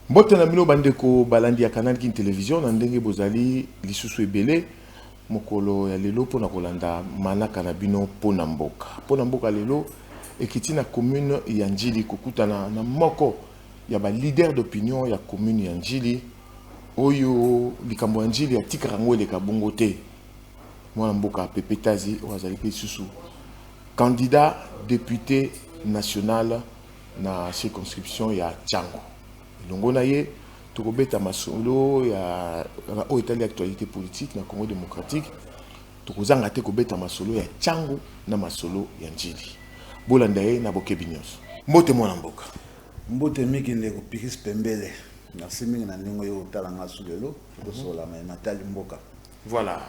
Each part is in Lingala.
Mbote na mino bandeko balandi ya Canal King Télévision na ndenge bozali lisusu ebele mokolo ya lelo pona kolanda manaka na bino pona mboka. Pona mboka lelo ekiti na commune ya Njili kokutana na moko ya ba leader d'opinion ya commune ya Njili oyo likambo ya Njili ya tikarango eleka bongo te. Mwana mboka Pepetazi wazali pe susu candidat député national na circonscription ya Tchango. Longo na ye tokobeta masolo ya o etali actualité politique na Congo démocratique tokozanga te kobeta masolo ya Tchango na masolo ya Njili bolanda ye na bokebi nyonso mbote mwana mboka mbote miki ndeko Pikis Pembele merci mingi na ndingo yo talanga sulelo tosola ma natali mboka. Voilà,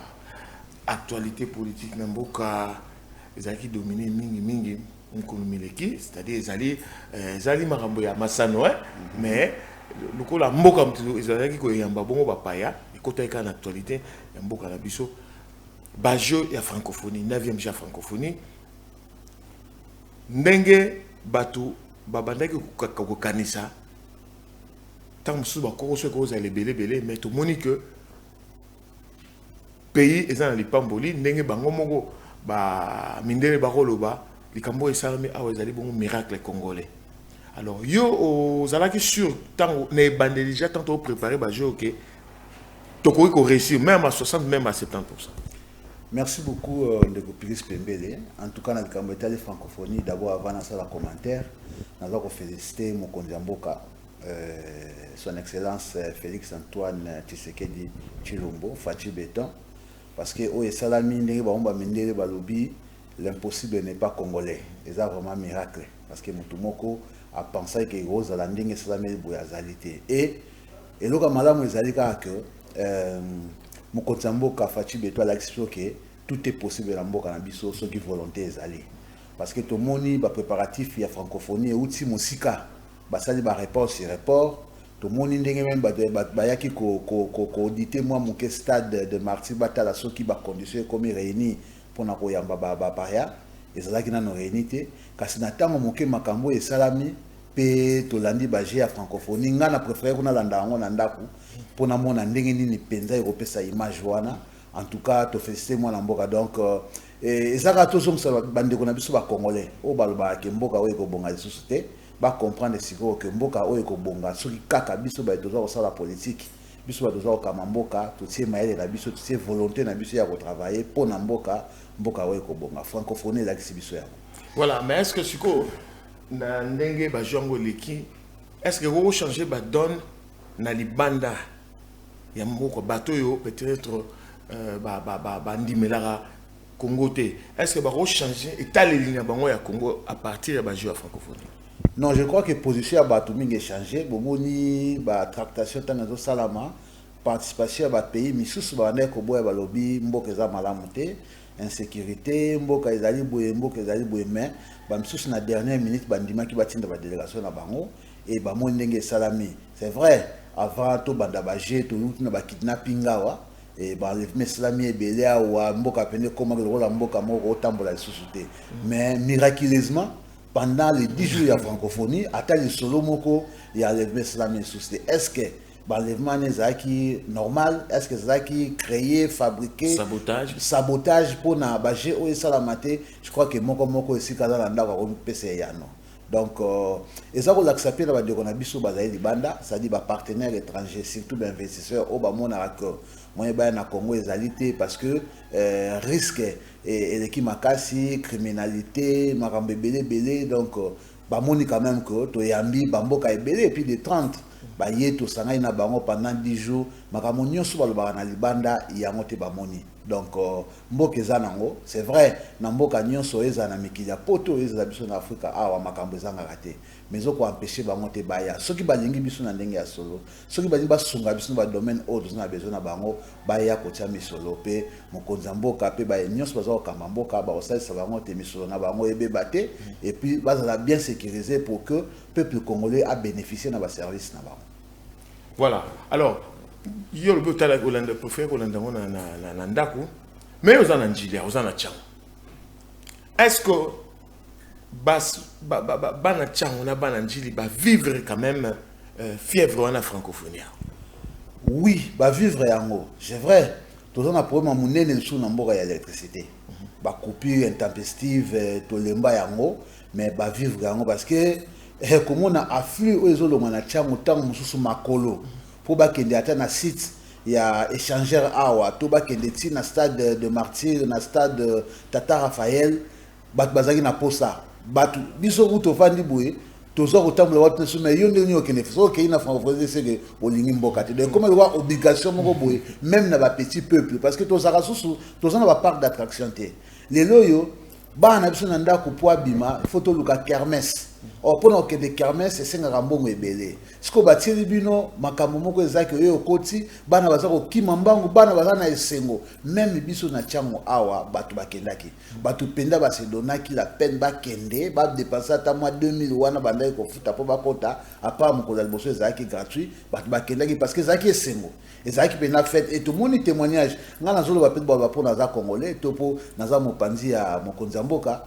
actualité politique na mboka ezaki dominé mingi Nkulumileki, c'est-à-dire ezali makambo ya masano mais lokola mboka mtu ezalaki ko yamba bongo bapaya ekota eka na actualité ya mboka na biso ba jeu ya francophonie 9e jeu ya francophonie ndenge batu babandaki kokanisa tant musu bakoko so ko za lebele mais to moni que pays ezana lipamboli ndenge bango moko ba mindele bakoloba likambo esalami awa ezali bongo miracle congolais. Alors yo ozalaki sur tant ne bande déjà tant au préparer ba jeu OK toko ko réussir même à 60 même à 70%. Merci beaucoup ndeko Pikis Pembele. En tout cas na likambo etali francophonie d'abord avant na sala commentaire naza ko féliciter mokonzi mboka son excellence Félix Antoine Tshisekedi Tshilombo Fachi Beton parce que o esalami ndenge ba omba mindele balobi l'impossible n'est pas congolais. C'est vraiment un miracle. Parce que Mutumoko a pensé que Rose a landing et Salamé Bouyazalité. Et le Madame Zalika que Mukotambo Kafachi Beto a l'expliqué que tout est possible dans Mboka Nabiso, ceux qui volonté est allé. Parce que tout le monde est préparatif, il y a francophonie, et aussi Moussika, Basali ba report sur report. Tout le monde est même Bayaki ko audité moi mon stade de Marty Batala, ceux qui va conditionner comme réunis. Pona koyamba bapaya ezalaki na réunité kasi na tango moke makambo esalami pe tolandi baje ya francophonie nga na préféré kuna landa ngo na ndaku pona mona ndenge nini penza ekopesa image wana en tout cas to féliciter moi na mboka donc ezaka tozo msa bandeko na biso ba congolais o baloba ke mboka oyo ekobonga lisusu te ba comprendre siko ke mboka oyo ekobonga soki kaka biso ba tozo kosala politique biso ba tozo kama mboka totie mayele na biso totie volonté na biso ya ko travailler pona mboka oyo kobonga francophonie la biso ya. Voilà, mais est-ce que siko na ndenge ba jongo leki est-ce que vous changer ba donne na libanda ya moko bato yo peut-être ba ndimelara Congo te est-ce que ba changer état les lignes bango ya Congo à partir de ba jeu francophonie? Non, je crois que position ya bato mingi changer bomoni ba tractation tanazo salama participation à ba pays misusu ba ndeko boya ba lobby mboka za malamu te insécurité mboka ezali boye mais bamisusu na dernière minute bandima ki batinda ba délégation na bango et ba mo ndenge salami c'est vrai avant to banda ba jet to na ba kidnapping awa et ba le salami ebele awa mboka pende koma ko la mboka moko otambola lisusu te mais miraculeusement pendant les 10 jours de francophonie ata le solo moko ya le salami lisusu te est-ce que l'enlèvement est normal, est-ce que c'est qui créé, fabriqué, sabotage pour na bager ou salamate, je crois que moko ici quand on a un PC donc et ça on l'accepte là de qu'on a biso bazaï banda, ça dit ba partenaires étrangers surtout ba investisseurs au ba mona que moyen ba na Congo ezalité parce que risque et qui makasi criminalité makambe belé donc ba moni quand même que to yambi bamboka ebele et puis de 30 baye to sanga ina bango pendant 10 jours makambo nyonso balobaka na libanda yango te bamoni donc mboka eza nango c'est vrai na mboka nyonso eza na mikili ya poto eza biso na Afrika awa makambo ezangaka te mais oko empêcher bango te baya soki balingi biso na ndenge ya solo soki balingi basunga biso na domaine autres na besoin na bango baya kotia misolo pe mokonzi mboka pe baye nyonso baza kokamba mboka ba osalisa bango te misolo na bango ebeba te et puis bazala bien sécurisé pour que peuple congolais a bénéficié na ba service na bango. Voilà. Alors, il y a le but à Hollande, pour faire Hollande na ndaku, mais aux en Njili, aux en Tchang. Est-ce que bana Tchang, on a bana Njili, va vivre quand même fièvre wana francophonie. Oui, bah vivre yango, c'est vrai. Tout ça, on a problème à monnaie le sous n'importe l'électricité. Bah coupure intempestive, tout lemba yango, mais bah vivre yango parce que comme on a afflux aux zones où on a tient autant de sous makolo pour bah qu'il y ait un site. Il y a échangeur awa, tout bas qui est dans stade de Martyr, dans stade Tata Raphaël, bat bazaki na posa, bat biso uto fandi boué, toujours autant de watts sur mais yon de qui ne fait ok il a français c'est que bolingi mboka te donc comme il y a obligation moko boué même na ba petit peuple parce que tous ara sous tous na ba parc d'attraction te les loyo ba na biso na ndako po abima il faut to luka kermesse. Or pour que des kermesses c'est un rambongo ebele siko batili bino makambo moko ezaki oyo koti bana bazako kimambangu bana bazana esengo même biso na chango awa batu bakendaki batu penda basedonaki la peine bakende ba dépenser ata mois 2000 wana bandai ko futa po bakota apa moko liboso ezaki gratuit batu bakendaki parce que ezaki esengo ezaki pena fête et tout monde témoignage ngana zolo ba peut ba pour naza congolais topo naza mopanzi ya mokonzi mboka.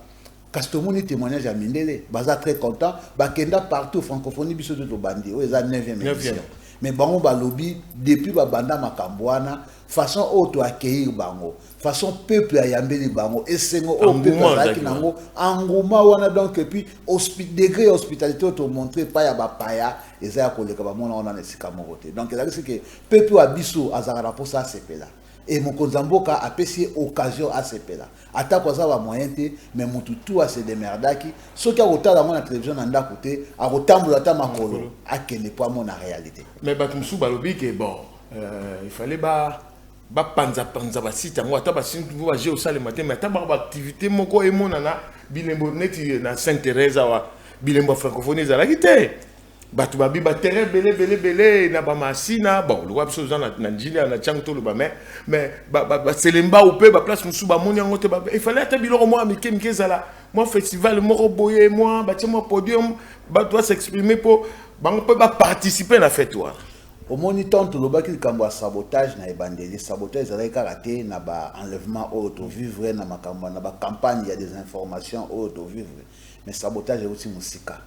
Castomoni témoignage à Mindele, baza très content, bakenda partout francophonie biso de bandi, ils ont 9e édition. Mais bango ba lobby depuis ba banda makambwana, façon auto accueillir bango, façon peuple à yambeli bango, et sengo au peuple zaki nango, engouement wana donc et puis degré hospitalité auto montrer pas ya ba paya, et ça koleka ba mona on a nesika morote. Donc c'est que peuple à biso azara pour ça c'est là. Et mon Konzamboka a payé occasion à ce pays-là. Atta quoi ça va moyen mais mon tout à se démerdaki. Ce qui a autant dans la télévision en d'un côté, à autant de la tamakolo, à quel point mon réalité. Mais batumsu balobi que bon, il fallait panza ba site moi ta ba site vous va au salle matin mais ta ba activité moko et mon nana bilembo neti na Sainte-Thérèse wa bilembo francophonie za la quitté. Batu babi ba terrain belé na ba masina bon le wapso za na njili na chanto le ba mais ba selemba ou pe ba place musu ba moni ngote ba il fallait ta biloko moi mike zala moi festival moko boye moi ba timo podium ba doit s'exprimer pour ba on peut pas participer na fête toi au moniteur tout le bas qui kambo sabotage na ebandeli sabotage za karaté na ba enlèvement auto vivre na makambo na ba campagne il y a des informations auto vivre mais sabotage aussi musika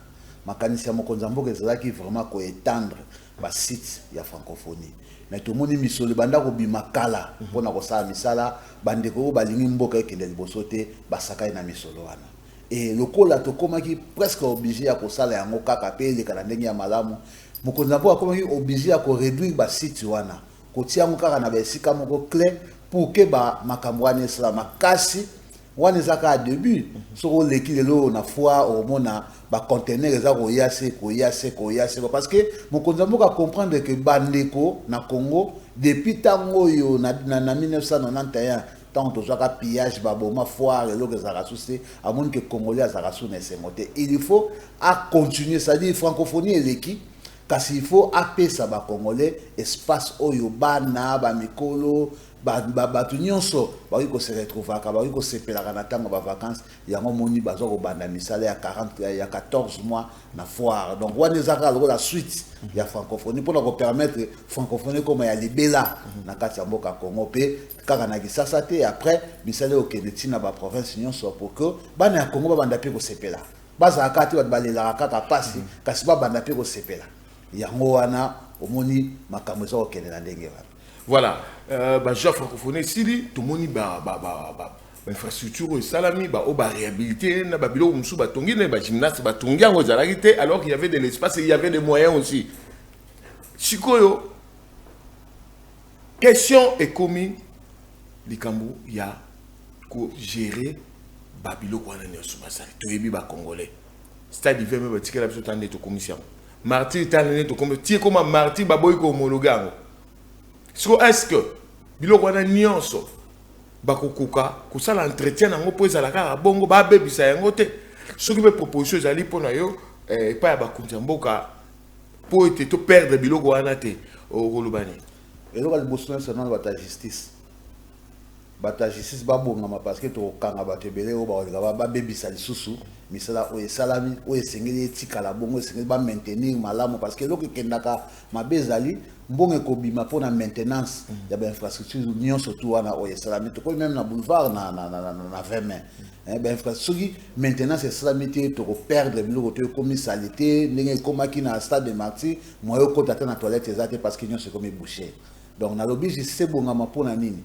makanisi ya mokonza mboka ezalaki vraiment ko étendre ba site ya francophonie mais tout monde misolo banda ko bimakala pona ko sa misala bandeko balingi mboka ekende liboso te basakai na misolo wana et lokola to komaki presque obligé ya ko sala yango kaka pe le kana ndenge ya malamu mokonza mboka komaki obligé ya ko réduire ba site wana ko tia ngo kaka na ba esika moko clair pour que ba makambo wana sala makasi wana ezaka à début soko leki lelo na foi au mona ba conteneur eza ko yase parce que mokonza mboka comprendre que bandeko na Congo depuis tango yo na 1991 tant to zaka pillage baboma foire lelo que zaka souci à monde que congolais azaka sou na semote il faut à continuer ça dit francophonie eleki kasi il faut apesa ba congolais espace oyo bana ba mikolo batu nyonso baki ko se retrouver ka baki ko sepelaka na tango ba vacances yango moni bazo ko banda misala ya 14 mois na foire donc wana ezaka la suite ya francophonie pour ko permettre francophonie comme ya libela na kati ya mboka Congo pe kaka na kisasa te après misala okende na ba province nyonso pour que bana ya Congo ba banda pe ko sepela baza kati ba balela kaka pasi kasi ba banda pe ko sepela yango wana omoni makambo zo okende na ndenge wana. Voilà, je francophonie ici, tout le monde infrastructure salami réhabilité na babilo musu batongi na gymnase batongi ngo zalagité alors qu'il y avait de l'espace et il y avait des moyens aussi. Sikoyo question est commis likambo ya ko gérer babilo kwa na nyoso basali to yebi ba congolais. Stade d'hiver me batikela biso tande to commission. Martyr tande to comme ti comme martyr baboy ko homologango. Est-ce que biloko wana nyonso bakokuka kusala entretien nango po ezalaka bongo babebisa yango te soki be proposition ezali mpona yo epai ya bakonzi mboka po ete to perdre biloko wana te okolobani eloko liboso nyonso nano bata justice bata justice babongama parce que tokanga bato ebele oyo baoleka babebisa lisusu misala oyo esalami oyo esengeli etikala bongo esengeli bamaintenir malamu parce que eloko ekendaka mabe ezali mbongo ekobima mpona maintenance ya bainfrastructure nyonso tu wana oyo esalami tokoki même na boulevard na 20 mai bainfrastructure maintenance esalami te tokoperdre biloko to ekomi sali te ndenge ekomaki na stade de martyr moyo okota te na toilette eza te parce que nyonso ekomi bouché donc nalobi justice ebongama mpona nini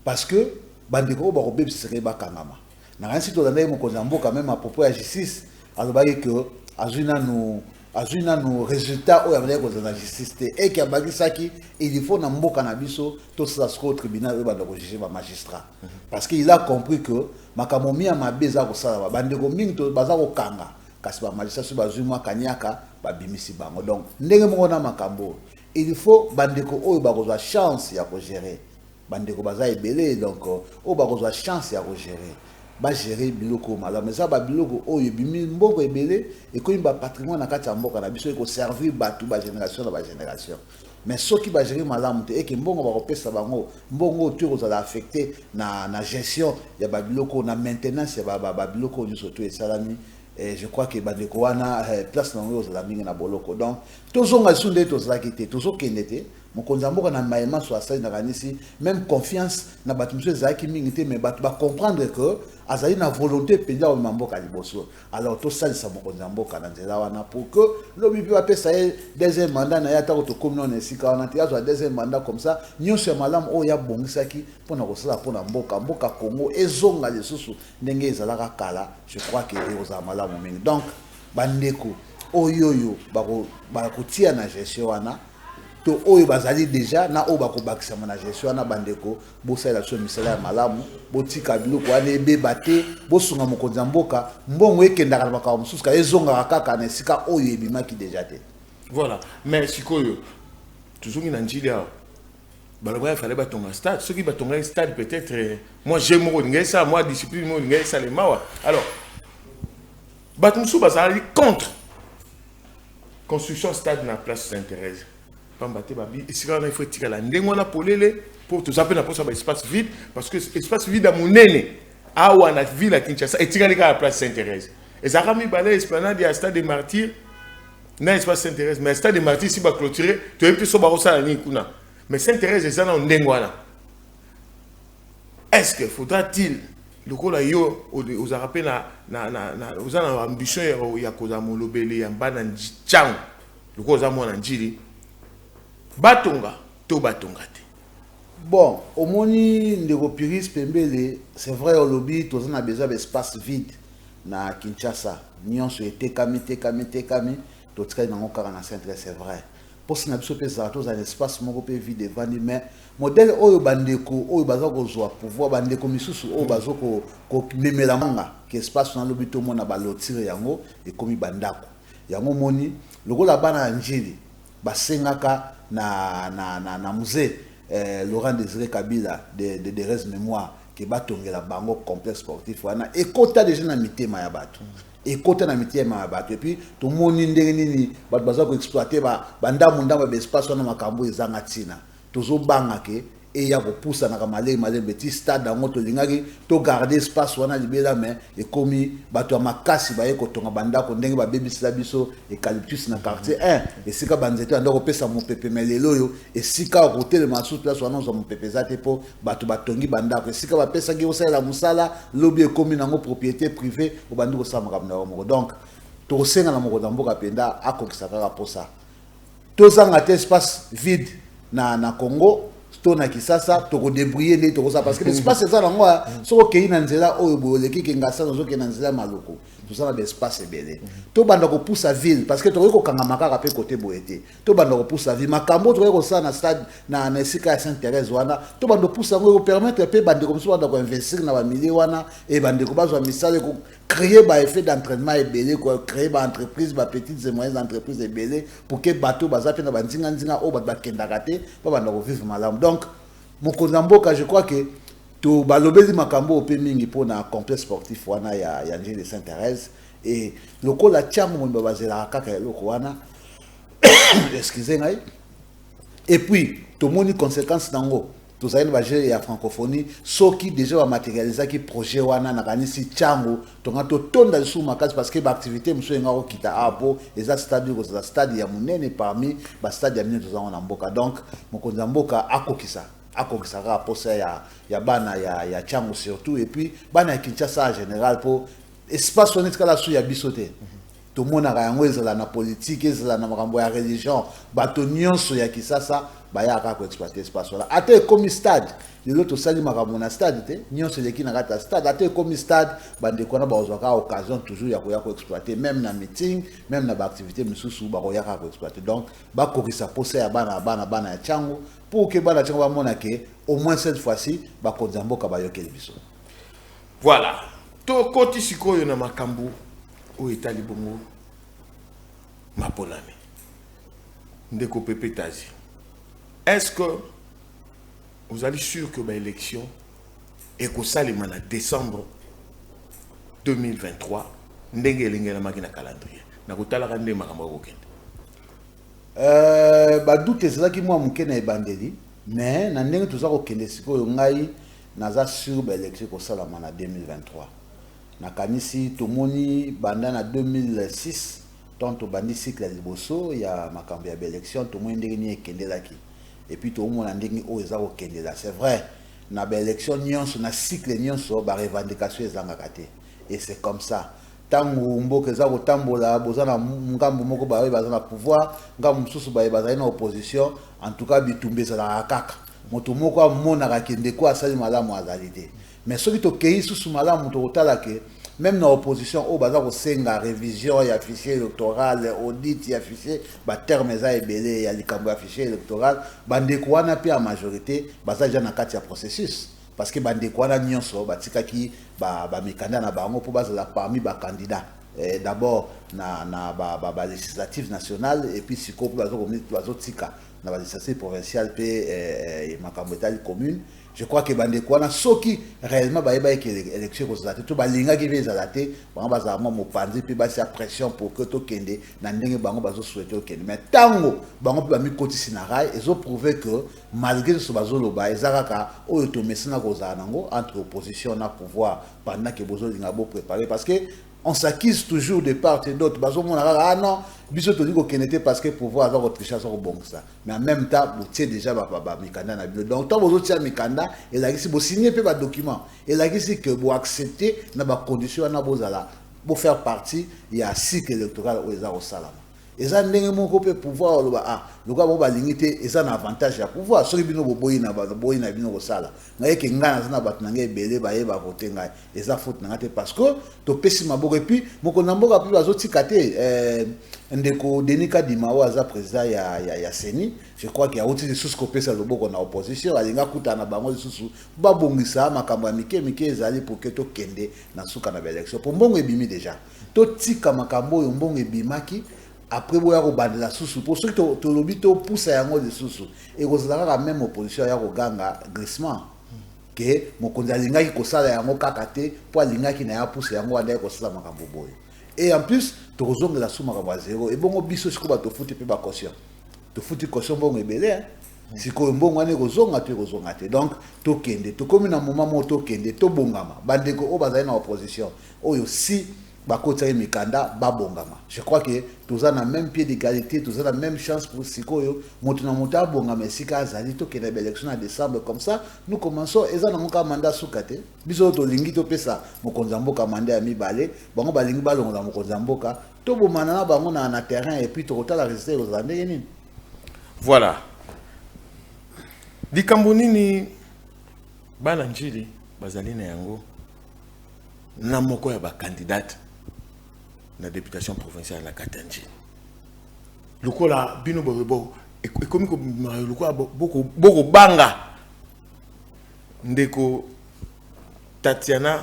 parce que bandeko ba robeb serait ba kangama na rien si to landai mokonzi mboka même à propos ya justice alobaki que azuna no résultat o ya bandeko ko na justice te et ki abakisaki il faut na mboka na biso to ça se au tribunal ba ndako juger ba magistrat parce que il a compris que makamomi ya mabeza ko sala bandeko mingi to baza ko kanga kasi ba magistrat so bazuma kanyaka ba bimisi bango donc ndenge moko na makambo il faut bandeko oyo ba ko chance ya ko gérer bandeko baza ebele donc o ba kozwa chance ya gérer ba gérer biloko malamu mais ça ba biloko oyo bimi mboko ebele et ko imba patrimoine na kati ya mboka na biso eko servir batu ba génération na ba génération mais soki ba gérer malamu te et que mbongo ba kopesa bango mbongo tu kozala affecté na gestion ya ba biloko na maintenance ya ba biloko nyonso to esalami. Et je crois que bandeko wana place na ngo ozala mingi na boloko donc tozonga sunde tozala kite tozokendete mokonzi mboka na maema so asali na kanisi même confiance na batu mso ezaki mingi te mais batu ba comprendre que azali na volonté penja o mboka liboso alors to salisa mokonzi mboka na nzela wana pour que lobi pe apesa deuxième mandat na yata to communauté na sika wana te azo deuxième mandat comme ça nyonso malam o ya bongisaki pona kosala pona mboka Congo ezonga lisusu ndenge ezalaka kala je crois que ezoza malamu mingi donc bandeko oyoyo bako tia na gestion wana to oyo bazali déjà na oyo bakobakisa na gestion na bandeko bosala so misala ya malamu botika biloko wana ebeba te bosunga mokonzi mboka mbongo ekendaka na makambo mosusu ka ezonga kaka na esika oyo ebimaki déjà te. Voilà, mais sikoyo tozongi na njili awa baloba il fallait batonga stade ceux qui batonga stade peut-être moi j'ai mon ça moi discipline mon ça les mawa alors batumsu bazali contre construction stade na place Sainte-Thérèse pambate babi esika na il faut tikala ndengo na polele pour tout ça peut na posa ba espace vide parce que espace vide à monene awa na ville à Kinshasa etikali ka la place Sainte-Thérèse et ça rami balé esplanade ya stade des martyrs na espace Sainte-Thérèse mais stade des martyrs si ba clôturer tu es plus so ba rosa ni kuna mais Sainte-Thérèse est dans ndengo wana est-ce que faudra-t-il le coup là yo aux rappelé na aux ambition ya koza molobele ya bana chang le coup za mwana njili batonga to batonga te bon omoni ndeko Piris Pembele c'est vrai au lobby tous on a besoin d'espace vide na Kinshasa nyonso etekami to tskai na ngokaka na centre c'est vrai pour ce n'a pas besoin tous un espace moko pe vide devant mais modèle oyo bandeko oyo baza kozwa pouvoir bandeko misusu oyo bazo ko memela manga que espace na lobby to mona balotire yango ekomi bandako yango moni lokola bana njili basengaka na musée Laurent Désiré Kabila de res mémoire qui batongela bango complexe sportif wana ekota déjà na mitema ya bato ekota na mitema ya bato et puis to moni ndenge nini bato baza ko exploiter bandamu ndamba espace wana makambo ezanga tina tozo banga ke et ya ko poussa na kamale petit stade dango to lingaki to garder espace wana libela mais et komi bato ya makasi ba yeko tonga bandako ndenge ba bebisila biso eucalyptus na quartier 1 et sika banzete ndako pesa mo pepe melelo yo et sika côté le masu place wana zo mo pepe zate po bato batongi bandako et sika ba pesa ki osala musala lobby e komi nango propriété privée o bandiko samaka mna mo donc to senga na moko mboka penda akokisa kaka posa to zanga te espace vide na Congo na kisasa to ko débrouiller ne to ça parce que l'espace c'est ça là moi so ko na nzela oyo boleki ke ngasa zo ke na nzela maloko tout ça na espace belé to banda ko poussa ville parce que to ko kanga makaka pe côté boete to banda ko poussa ville makambo to ko ça na stade na sika Sainte-Thérèse wana to banda poussa ko permettre pe bande comme ça banda ko investir na ba milliers wana et bande ko bazwa misale ko créer ba effet d'entraînement et belé ko créer ba entreprise ba petites et moyennes entreprises et belé pour que bateau bazape na bandinga ndinga o ba kendaka te pa banda ko vivre malamu donc mokonzi mboka je crois que to balobeli makambo ope mingi pona complexe sportif wana ya Njili de Sainte-Thérèse et lokola tiamo mo bazela kaka loko wana excusez ngai et puis to moni conséquence nango tous les bajets et la francophonie ceux qui déjà matérialiser qui projet wana na kanisi chango tonga to tonda sous makasi parce que l'activité monsieur ngaro kita apo et ça stade ko ça stade ya munene parmi ba stade ya minene tozanga na mboka donc mokonzi mboka akokisa posa ya bana ya chango surtout et puis bana ya Kinshasa en général pour espace honnête kala sou ya bisote tout le monde a yango ezala na politique ezala na makambo ya religion bato nyonso ya Kisasa bayaka ko exploiter espace là ate comme stade l'autre sali makambo na stade te nyonso leki na kata stade ate comme stade bande kona ba ozwaka occasion toujours ya ko exploiter même na meeting même na ba activité misusu ba ko yaka ko exploiter donc ba kokisa posa ya bana ya chango pour que bana chango ba mona ke au moins cette fois-ci ba konzamboka ba yokeli biso. Voilà to koti sikoyo na makambo o etali bongo maponami ndeko Pepe Tazi. Est-ce que vous allez sûr que l'élection est qu'au salima en décembre 2023 ndenge elinge na makina calendrier na kotala kande makambo kokende ba doute ezalaki mwa moke na ebandeli mais na ndenge toza kokende sikoyo ngai naza sur l'élection kosalama na 2023 na kanisi tomoni banda na 2006 tant bandi cycle ya liboso ya makambo ya élection tomoni ndenge ni ekendelaki et puis tout le monde a dit oh ils ont là c'est vrai na élection nyonso na cycle nyonso ba revendication ezangakate et c'est comme ça tango mboka za kotambola bozana ngambo moko ba bazana pouvoir ngambo mususu ba bazana na opposition en tout cas bitumbe za kaka moto moko amona ka kende ko asali malamu azalite mais soki to kei susu malamu to kotala ke même dans l'opposition, au bazar au senga révision, il y a fichier électoral, audit, il y a fichier, bah terme ça est belé, il y a les fichier électoral, bande quoi n'a pas en majorité, bazar déjà n'a qu'à tirer processus, parce que bande quoi n'a ni so, bah tika qui bah mécanda na bango pour bazar parmi bah candidats, d'abord na législative nationale et puis si quoi pour bazar tika na législative provinciale et makambetali commune. Je crois que bande quoi na soki réellement ba eba que élection ko zate to ba linga ki veza zate ba ba za mo panzi pe ba sa pression pour que to kende na ndenge bango bazo souhaiter kende mais tango bango pe ba mi koti sinarai ils ont prouvé que malgré ce bazo loba ezaka o to mesina ko za nango entre opposition na pouvoir pendant que bozo linga bo préparer parce que on s'acquise toujours de part et d'autre bazo mona ah non biso to diko kenete parce que pouvoir avoir autre chose au bon ça mais en même temps vous tiez déjà ba mikanda na bio donc tant bozo tia mikanda et là si vous signez pe ba document et là si que vous accepter na ba condition na bozala pour faire partie il y a cycle électoral au eza au salama et ça ndenge moko pe pouvoir lo ba ah lo ka bo ba limité et ça un avantage ya pouvoir so bino boyi na bino ko sala ngaye ke ngana na bat na ngai belé ba yeba voter ngai et ça faute na ngate parce que to pesi maboko et puis moko na mboka pe bazoti kate ndeko Denika Dimawa za président ya Seni je crois qu'il y a aussi des choses ko pesa loboko na opposition alinga kuta na bango susu ba bongisa makambo ya mike ezali pour que to kende na suka na élection pour mbongo ebimi déjà to tika makambo yo mbongo ebimaki après boya ko bandela susu pour ceux qui to lobi to pousse yango de susu et ko zala même opposition ya ko ganga glissement que mokonzi alingaki ko sala yango kakate po alingaki na ya pousse yango anda ko sala makambo boye et en plus to kozonga la suma ka zéro et bongo biso siko ba to futi pe ba caution to futi caution bongo ebele siko mbongo ane kozonga te donc to kende to komi na moment mo to kende to bongama bandeko o bazali na opposition oyo si bakota mikanda babongama je crois que tous on a même pied d'égalité tous on a même chance pour sikoyo moto na moto abongama esika azali to kende élection en décembre comme ça nous commençons eza na moka mandat sukate biso to lingi to pesa mokonza mboka mandat ya mibale bango balingi balongola mokonza mboka to bomana na bango na terrain et puis to kotala résultat aux années nini voilà likambo nini bana njili bazali na yango na moko ya ba candidate la députation provinciale à Katanji. Le coup là, bino bobo, et comme le coup beaucoup banga, ndeko Tatiana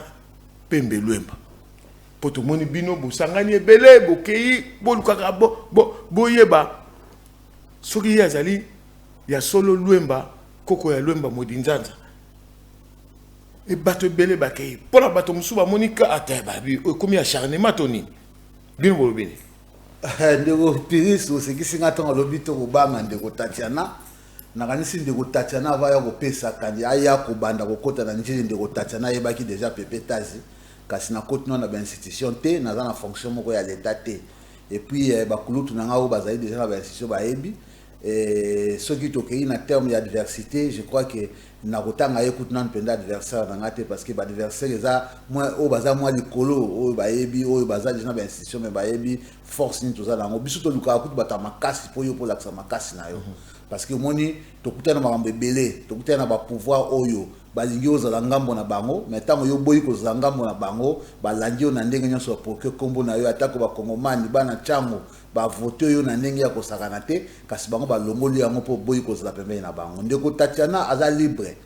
Pembe Luemba. Poto moni bino bo sangani ebele bo kei bo lukaka bo yeba. Soki yazali ya solo Luemba koko ya Luemba modinzanza. Et bato ebele ba kei. Pour la bato musuba monika ateba bi comme acharnement toni. Bien ndeko Piris o se kisinga tonga lobito ko banga ndeko Tatiana nakanisi ndeko Tatiana va ya kopesa kandi aya kobanda kokota na njili ndeko Tatiana yebaki déjà pepe tazi kasi na kote na ba institution te na na fonction moko ya l'état te et puis bakulutu na nga o bazali déjà na ba institution ba yebi ce qui tokei na terme ya diversité je crois que na kotanga écoute nan penda adversaire na ngate parce que ba adversaire eza moi o baza moi likolo o ba yebi o baza déjà na ba institution mais ba yebi force ni toza na ngo biso to luka kutu bata makasi po yo po laksa makasi na yo parce que moni tokutana makambo ebele tokutana ba pouvoir oyo balingi ozala ngambo na bango mais tango yo boyi kozala ngambo na bango balangi yo na ndenge nyonso pour que kombo na yo atako ba kongomani bana chango ba voter yo na ndenge ya kosakana te kasi bango ba longoli yango po boyi kozala pembeni na bango ndeko Tatiana aza libre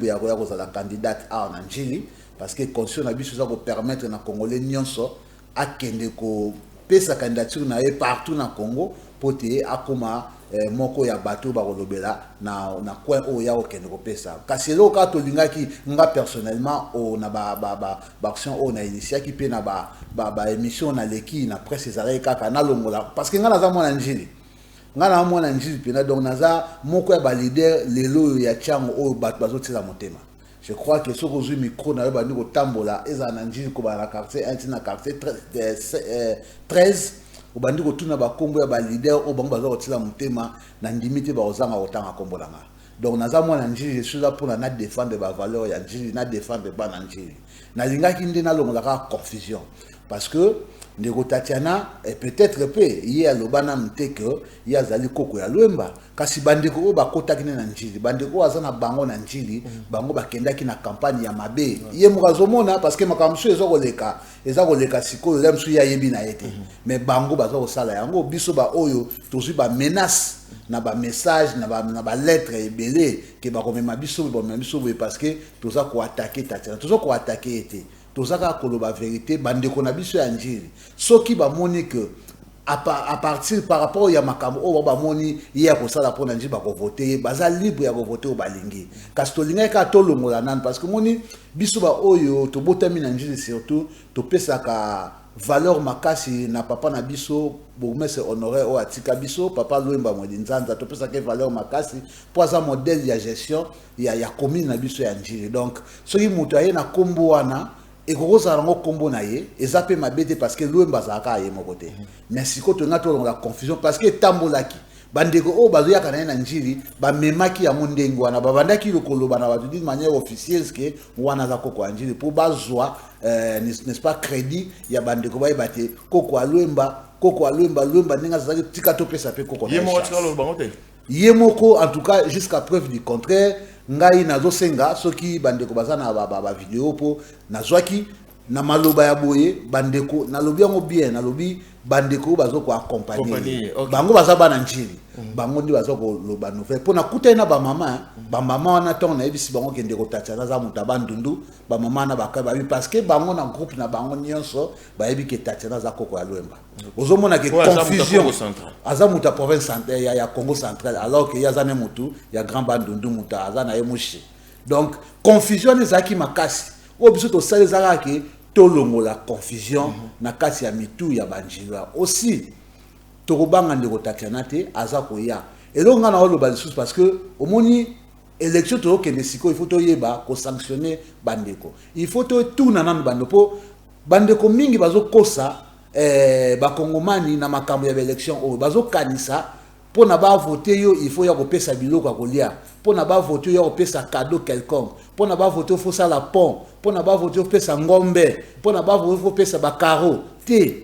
ya kozala candidate a na njili parce que constitution na biso za ko permettre na congolais nyonso akende ko pesa candidature na ye partout na Congo pote akoma moko ya bateau ba kolobela na coin o ya okende ko pesa kasi lo ka to lingaki nga personnellement o na ba action o na initiaki pe na ba émission na leki na presse ezalaki kaka na longola parce que nga na za mwana njili nga na mwana njili pe na donc naza moko ya ba leader lelo ya chango o bato bazotila motema. Je crois que ce que micro na ba ndiko tambola eza na njili ko ba na quartier 1 na quartier 13 obandi ko tuna ba kombo ya ba leader o bango baza kotila motema na ndimite ba ozanga otanga kombo langa donc naza mwana njili je suis là pour na défendre ba valeur ya njili na défendre ba na njili na lingaki nde na longola ka confusion parce que ndeko Tatiana peut-être pe ye alobana mteke ye azali koko ya Lwemba kasi bandeko o bakotaki na njili bandeko azana bango na njili bango bakendaki na campagne ya mabe ye mukazomona parce que makamsu eza koleka sikoyo lemsu ya yebi na yete mais bango baza kosala yango biso ba oyo tozwi ba menace na ba message na ba lettre ebele ke ba komema biso parce que toza ko attaquer Tatiana toza ko attaquer ete tozaka koloba vérité bandeko na biso ya njili soki ba moni que à partir par rapport ya makambo o ba moni ya ko sala pona njili ba ko voter baza libre ya ko voter o balingi kasi to linga ka to longola nan parce que moni biso ba oyo to botami na njili surtout to pesaka valeur makasi na papa na biso bourgmestre honoré o atika biso papa Lwemba Mwedi Nzanza to pesaka valeur makasi pour ça modèle ya gestion ya commune na biso ya njili donc soki muto aye na kombo wana et que ça rend combo naie et ça peut m'abêter parce que Lwemba zaka ye mon côté mais si côté na to la confusion parce que tambolaki bandeko o bazoya kana na njili ba memaki ya mondengo wana babandaki lokolo bana ba de manière officielle que wana za koko njili pour bazwa n'est-ce pas crédit ya bandeko ba ibate koko Lwemba ninga za tika to pesa pe koko yemoko en tout cas jusqu'à preuve du contraire ngai nazo senga soki bandeko bazana ba vidéo po nazwaki na maloba ya boye bandeko nalobi yango bien nalobi bandeko bazo ko accompagner bango baza bana njili bango ndi bazo ko loba nouvelle pona kutena ba mama wana ton na ebisi bango kende ko Tatiana za muta bandundu ba mama na bakaba parce que bango na groupe na bango nyonso ba yebi ke Tatiana za koko ya Lwemba ozomona ke confusion aza muta province centrale ya Congo central alors que yazane mutu ya grand bandundu muta azana emushi donc confusion ezaki makasi o biso to sale zaka tolongola confusion na kati ya mitu ya banjila aussi tokobanga ndeko Tatiana te aza koya elonga na oloba lisusu parce que omoni élection to kende siko il faut to yeba ko sanctionner bandeko il faut to tout na nanu bandeko mingi bazokosa bakongomani na makambo ya élection o bazokanisa pona ba voter yo il faut ya kopesa biloko akolia pona ba voter yo kopesa cadeau quelconque pona ba voter faut ça la pont pona ba voter pesa ngombe pona ba voter faut pesa ba caro te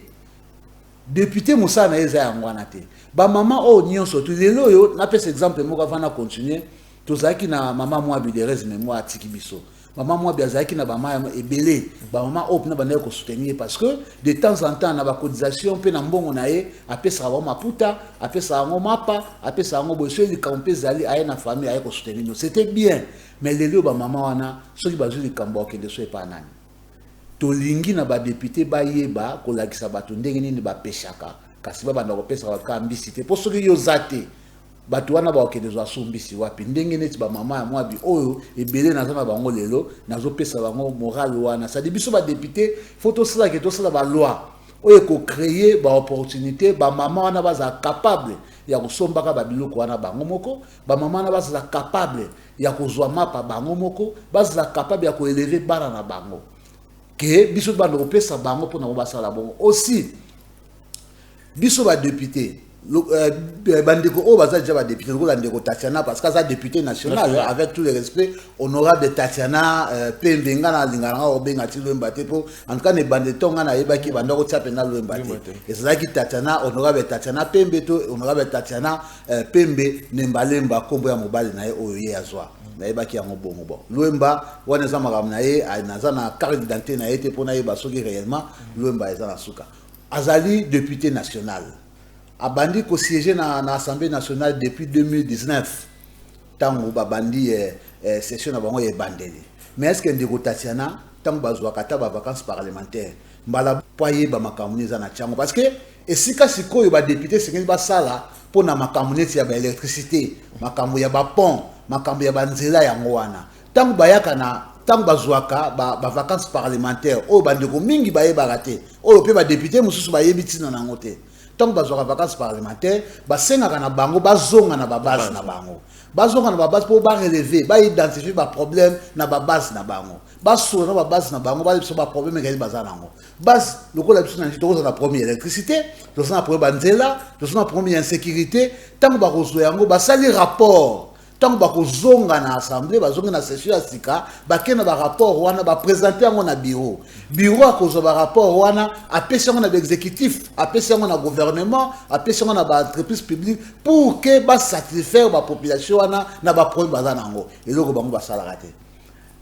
député Moussa na eza ya ngwana te ba mama o nyonso tu lelo yo na pesa exemple moko avant na continuer tozaki na mama mwa biderez mais moi atiki biso maman moi biazaki na ba mama ebele ba mama op na bana ko soutenir parce que de temps en temps na ba cotisation pe na mbongo na ye apesa ba maputa apesa ngo mapa apesa ngo boso li campé ali aye na famille aye ko soutenir c'était bien mais lelo ba mama wana soki bazuli kambo ke de so pa nani to lingi na ba député ba yeba ko lakisa bato ndenge nini ba peshaka kasi ba banda ko pesa ka ambisité pour soki yo zate batu wana ba okedezo asumbisi wapi ndenge neti ba mama ya mwabi oyo ebele na zana bango lelo nazo pesa bango moral wana ça dit biso ba député faut to sala ke to sala ba loi oyo ko créer ba opportunité ba maman wana baza capable ya kosombaka ba biloko wana bango moko, ba maman wana baza capable ya kozwa mapa bango moko, baza capable ya ko élever bana na bango. Que biso ba no pesa bango pour na ba sala bongo. Aussi biso ba député bandeko o baza déjà ba député ko la ndeko Tatiana parce que ça député national avec tout le respect honorable Tatiana Pembenga na lingana o benga ti Lwemba te po en tout cas ne bandetonga na yebaki bandako tsape na Lwemba te et c'est là qui Tatiana honorable Tatiana Pembe to honorable Tatiana Pembe nembalemba kombo ya mobali na ye oyo ye azwa na yebaki yango bongo bon Lwemba wana za makam na ye naza na carte d'identité na ye te po na yeba soki réellement Lwemba eza na suka azali député national abandi ko siéger na Assemblée nationale depuis 2019 tango babandi session na bango ye bandeli mais est-ce que ndeko Tatiana tango bazwa kata ba vacances parlementaires mbala poye ba makamuni za na chango parce que esika sikoyo ba député sengi ba sala pona makamuni ya ba électricité makamu ya ba pont makamu ya ba nzela ya ngwana tango bayaka na tango bazwaka ba vacances parlementaires o bandeko mingi baye barate o pe ba député mususu baye bitina na ngote tant que les vacances parlementaires, basengaka na bango bazonga na base na bango. Bazonga na base pour ba relever, ba identifier ba problème na base na bango. Baso na base na bango, ba biso ba problème ke bazanango. Base lokola biso na njito na première électricité, to na première banzela, to na première insécurité, tant que ba kozo yango ba sali rapport. Tant que bazonga na assemblée, bazonga na session ya sika, ba kena ba rapport wana ba présenter yango na bureau. Bureau a kozo ba rapport wana apesi yango na exécutif, apesi yango na gouvernement, apesi yango na ba entreprise publique pour que ba satisfaire ba population wana na ba problème bazanango. Eloko bango ba sala raté.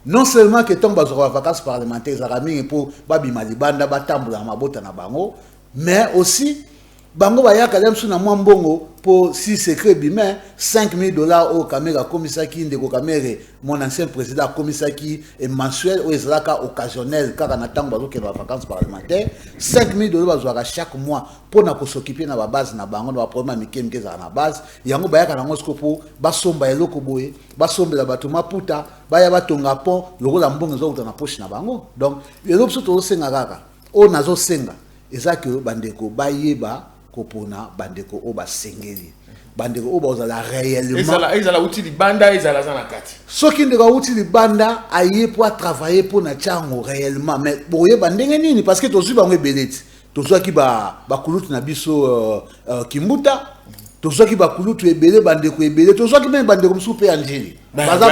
Non seulement que tant bazora vacances parlementaires zarami pour ba bima libanda ba tambula mabota na bango, mais aussi bango bayaka lemsu na mwambongo pour si secret bimé $5,000 au caméra komisaki ndeko kamere mon ancien président komisaki et mensuel au ezalaka occasionnel kaka na tango bazo ke na vacances parlementaires $5,000 bazwaka chaque mois pour na ko s'occuper na ba base na bango na problème mikemke za na base yango bayaka na ngosko po basomba eloko boye basombela bato maputa baya batonga pont lokola mbongo zo na poche na bango donc eloko so to senga kaka o nazo senga ezaka bandeko bayeba kopona bandeko o basengeli bandeko o bazala réellement ezala outil libanda ezala za na kati soki ndeko outil libanda aye pour travailler pour na chango réellement mais boye bandenge nini parce que tozwi bango ebeleti tozwa ki ba kulutu na biso kimbuta tozwa ki ba kulutu ebele bandeko ebele tozwa ki même bandeko musu pe anjeli baza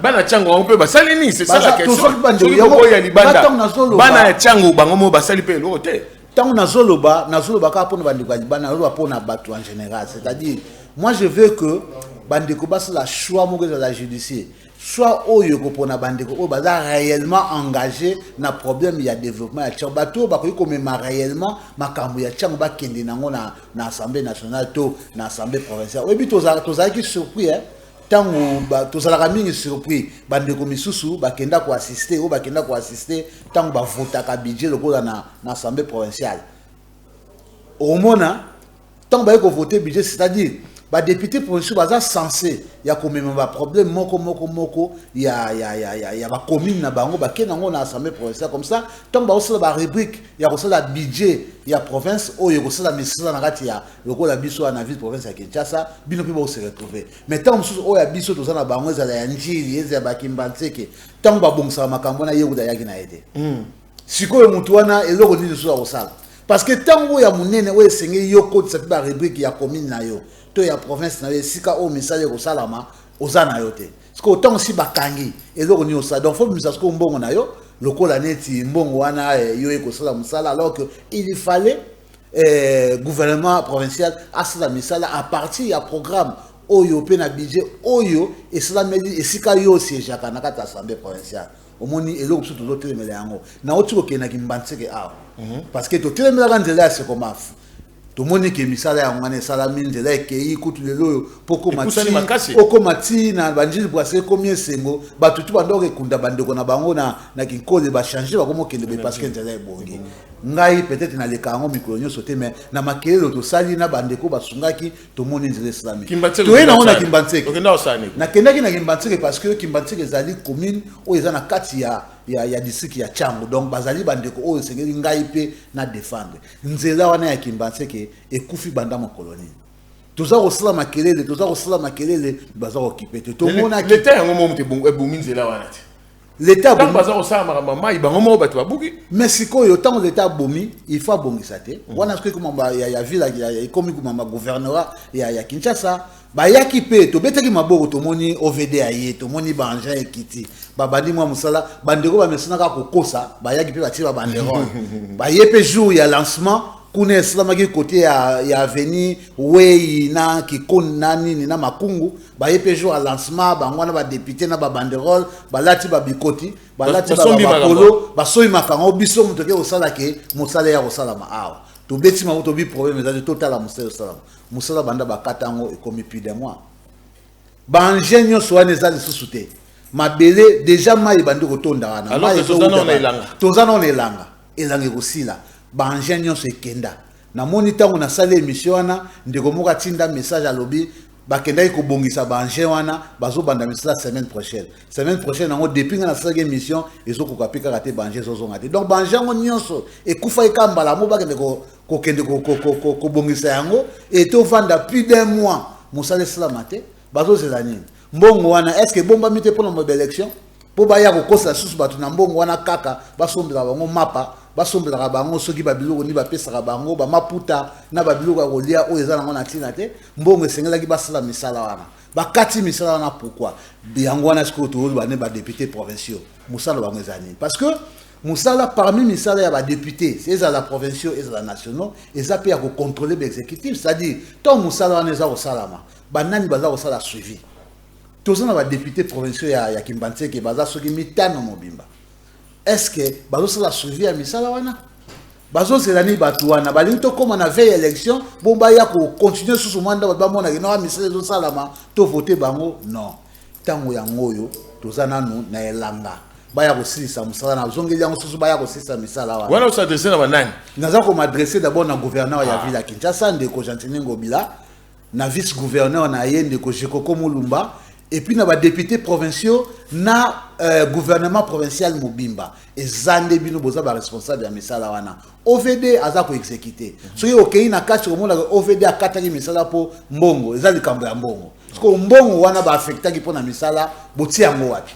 bana chango on peut basali ni c'est ça la question tozwa ki bandeko yango ya libanda bana chango bango mo basali pe lote tant na zoloba ka pona bandeko libana zoloba pona bato en général c'est-à-dire moi je veux que bandeko basa la choix mo de la judiciaire soit oyo ko pona bandeko o baza réellement engagé na problème il y a développement ya tchamba bato ba ko komema réellement makambo ya tchamba kende nango na assemblée nationale to na assemblée provinciale obi toza ki surpris hein tango tozalaka mingi surpris bandeko misusu bakenda ko assister o bakenda ko assister tango ba votaka budget lokola na assemblée provinciale au mona tango ba ko voter budget c'est-à-dire ba député provinciaux baza censé ya komema ba problème moko ya ba commune na bango bakenda ngo na assemblée provinciale comme ça tango ba osala ba rubrique ya kosala budget ya province o yo kosala misala na kati ya lokola biso na ville province ya Kinshasa bino pe ba se retrouver mais tango mususu o ya biso tozana bango ezala ya njili ezala ba kimbantseke tango ba bongisa makambo na yekuda yaki na ede sikoyo mutu wana eloko nini so osala parce que tango ya munene o esenge yoko tsapi ba rubrique ya commune na yo to ya province na yo sika o misala ko salama ozana yo te siko tango si bakangi eloko ni osala donc faut misa siko mbongo na yo lokola neti mbongo wana yo ekosala musala alors que il fallait gouvernement provincial asala misala à partir ya programme oyo pe na budget oyo esala meli esika yo siège kana kata assemblée provinciale omoni eloko so to telemela yango na otiko ke na kimbantseke awa parce que to telemela nzela se komaf to moni ke misala ya ngane sala minzela ke ikutu lelo poko mati na banjili bwase komie sengo batutu bandoke kunda bandeko na bango na kinkole ba changer ba komo kende parce que nzela ebongi ngai peut-être na lekango mikolonyo sote mais na makelelo to sali na bandeko basungaki to moni nzela islami to ena ona kimbantseke na kendaki na kimbantseke parce que kimbantseke zali commune o eza na kati ya ya district ya Chango. Donc bazali bandeko o sengeli ngai pe na défendre. Nzela wana ya Kimbanse ke ekufi banda mo colonie. Toza kosala makelele baza occupé te. To mona l'état yango mo mte bomi nzela wana te. L'état bomi baza kosala makamama ibango mo bato babuki. Mais sikoyo tant l'état bomi il faut bongisa te. Wana ce que komamba ya ville ya komi komamba gouverneur ya Kinshasa. Ba yaki pe to betaki maboko to moni OVD aye to moni banja ekiti ba bandi mwa musala bandeko ba mesana ka kokosa ba yaki pe batie ba bandeko ba yepe jour ya lancement kuna eslamaki côté ya avenue wei na kikon nani na makungu ba yepe jour à lancement ba ngwana ba député na ba banderole ba lati ba bikoti ba lati ba polo ba soyi makango biso mutoke osala ke musala ya osala ma awa to beti ma to bi problème za total la musala osala musala banda bakatango ekomi plus de mois ba ingénieur soit neza lisusu te mabele déjà mai bandi kotonda wana alors que tozana on elanga elanga kosila ba ingénieur se kenda na moni tango na sala émission wana ndeko moka tinda message à lobby bakenda ko bongisa ba ingénieur wana bazo banda misala semaine prochaine ngo depuis na sala émission ezoko kapika kate ba ingénieur zo ngate donc ba ingénieur nyonso ekufa ikambala mo bakende ko kende ko bongisa yango et to vanda plus d'un mois musala slamate bazo zelani mbongo wana est-ce que bomba mite pour la élection po ba ya ko kosa susu batu na mbongo wana kaka basombela bango mapa basombela bango soki ba biloko ni ba pesa bango ba maputa na ba biloko ko lia o ezana ngona tina te mbongo esengelaki basala misala wana bakati misala wana pourquoi biango wana ce que to ba ne ba député provinciaux musala bango ezani parce que musala parmi misala ya ba député c'est à la provinciaux et à la nationaux et ça peut contrôler l'exécutif c'est-à-dire tant musala wana eza ko salama banani baza ko sala suivi tous na ba député provinciaux ya Kimbanse ke baza soki mitano mobimba est-ce que bazo sala suivi ya misala wana bazo zelani batu wana bali to koma na veille élection bomba ya ko continuer sous manda ba mona ke no misala zo salama to voter bango non tango ya ngoyo tozana nu na elanga baya ko sisa musala na zongeli yango susu baya ko sisa misala wana wana s'adresser na banani naza ko m'adresser d'abord na gouverneur ya ville ya Kinshasa ndeko Gentini Ngobila na vice gouverneur na yende ko Jekoko Mulumba et puis na ba député provinciaux na gouvernement provincial Mobimba et zande bino boza ba responsable ya misala wana OVD aza ko exécuter soki okei na kati ko mona OVD akataki misala po mbongo ezali kambo ya mbongo parce que mbongo wana ba affectaki po na misala boti yango wapi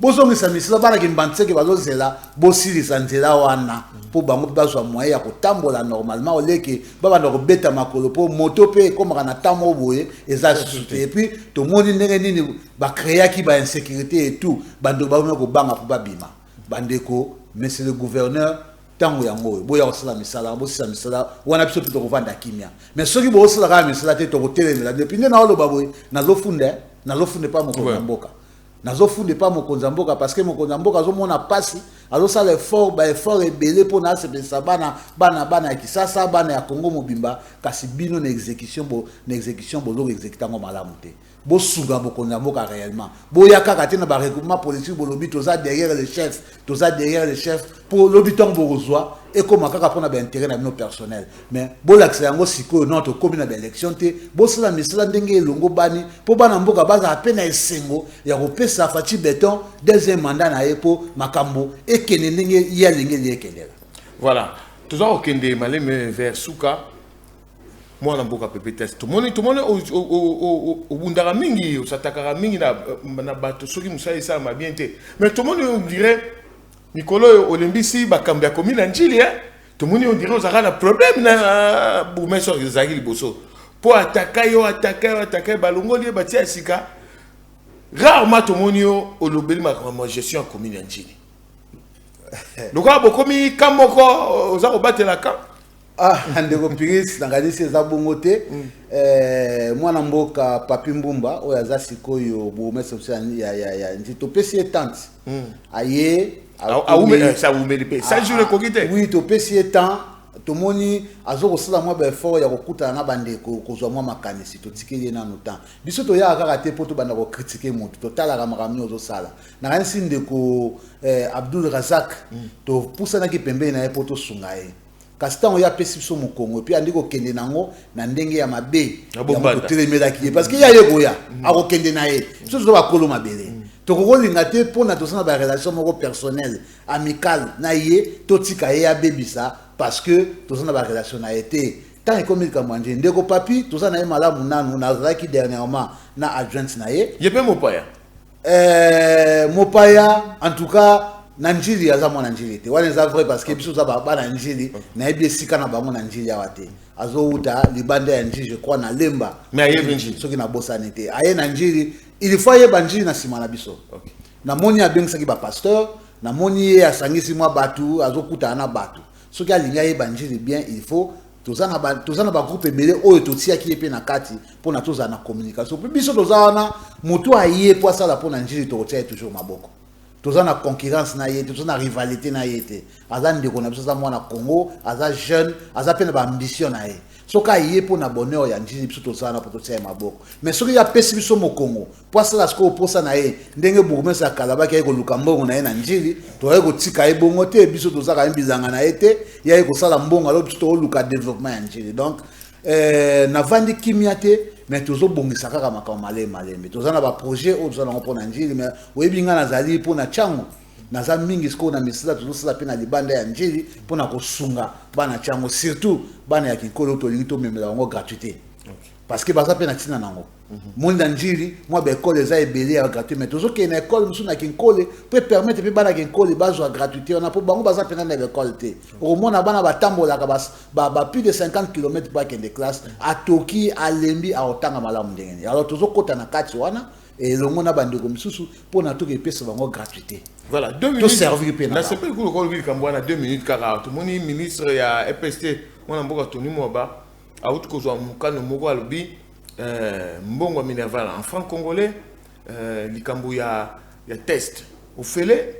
bozongi sa misala bana Kimbanse ke bazozela bosili sanzela wana po bango bazwa moyen ya kotambola normalement oleke baba na kobeta makolo po moto pe komaka na tamo boye eza et puis to moni ndenge nini ba créaki ba insécurité et tout bando ba ko banga ko babima bandeko monsieur le gouverneur tango yango boya osala misala bosisa misala wana biso to kovanda kimia mais soki bo osala ka misala te to kotelemela depuis na oloba boye na lofunde pa moko mboka nazofunde pas mokonza mboka parce que mokonza mboka azomona pasi azosala effort ebele pour na sepesa bana ya Kisasa bana ya Congo mobimba kasi bino na exécution bo exécutango malamu te bo suga mokonza mboka réellement bo yakaka te na ba regroupement politique bo lobi toza derrière le chef pour lobi tango bo rozwa et comme kaka pona ba intérêt na bino personnel mais bo l'accès yango siko notre commune na élection te bo sala misala ndenge elongo bani po bana mboka baza apena esengo ya kopesa Fati Béton deuxième mandat na epo makambo et kene ndenge ya linge liekelela voilà tous au kende maleme vers Suka moi na mboka pepe test tout monde au bundara mingi au satakara mingi na bato soki musa ça ma bien te mais tout le monde on dirait Nicolo Olimbisi bakambi ya komi na njili tout le monde on dirait on a problème na boumesor Zaghi Liboso pour attaquer balongoli batia sika rarement tout le monde olobeli ma gestion commune na njili loka bokomi kamoko oza kobatela la camp ndeko Piris nangadisi eza bongo te mwana mboka Papi Mbumba oyo aza sikoyo boumesor ya njito pesi etante aye ça vous mérite ça joue le coquité oui to pesi temps to moni azoko sala mwa ba fort ya kokuta na bandeko kozwa mwa makanisi to tikeli na notan biso to ya kaka te poto banda ko critiquer moto to tala ka makamio zo sala na kanisi ndeko Abdul Razak to pusana ki pembe na poto sungae kastan ya pesi biso mokongo puis andiko kende nango na ndenge ya mabe ya ko telemela ki parce que ya yegoya ako kende na ye biso zo ba kolo mabele tokolinga te pona tosana ba relation moko personnelle amicale na ye totika ye ya bebisa parce que tosana ba relation na été tant et comme il kamanje ndeko papi tosana ye malamu nanu nazalaki dernièrement na adjoint na ye yepe mopaya mopaya en tout cas na njili aza mwana njili te wana eza vrai parce que biso za ba na njili na yebi esika na bango na njili awa te azo uta libanda ya njili je crois na lemba mais ayebi njili soki na bosani te aye na njili il faut yeba njili na sima na biso na moni abengisaki ba pasteur na moni ye asangisi mwa batu azokuta na batu soki alinga yeba njili bien il faut tozana ba groupe ebele oyo totiaki ye pe na kati pona tozana na communication biso tozana moto aye po asala pona njili tokotia toujours maboko tozana concurrence na ye tozana rivalité na ye te aza ndeko na biso za mwana Congo aza jeune aza pe na ba ambition na ye soka ye po na bonheur ya njili biso tozana po totia maboko mais soki ya pesi biso mo Congo po asala sko posa na ye ndenge bourgmestre Kalaba ki ko luka mbongo na ye na njili toye ko tika ye bongo te biso tozaka mbizanga na ye te ya ko sala mbongo alo biso to luka développement ya njili donc na vandi kimia te mais tozo bongisa kaka makambo malembe tozana ba projet o tozana ko pona njili mais oyebinga nazali pona chango naza mingi siko na misala tozosala pe na libanda ya njili pona kosunga bana chango surtout bana ya kinkolo to lingito memela ngo gratuité parce que baza pe na tina nango monde njili moi ba école eza ebele ya gratuité mais tozo ke na école musu na kinkole peut permettre pe bana kinkole bazo gratuité on a po bango baza pe na école te au moins bana batambola ka ba plus de 50 km par de classe à Toki à Lembi à Otanga malamu ndenge alors tozo kota na kati wana et le monde a bandeko misusu pour na to ke pesa bango gratuité. Voilà, 2 minutes. Servir pe na c'est pas cool ko le Kambwana 2 minutes 40. Moni ministre ya EPST on mboka Tony Moba a out ko zo mukano moko alobi mbongo minerval en franc congolais likambo ya test au fele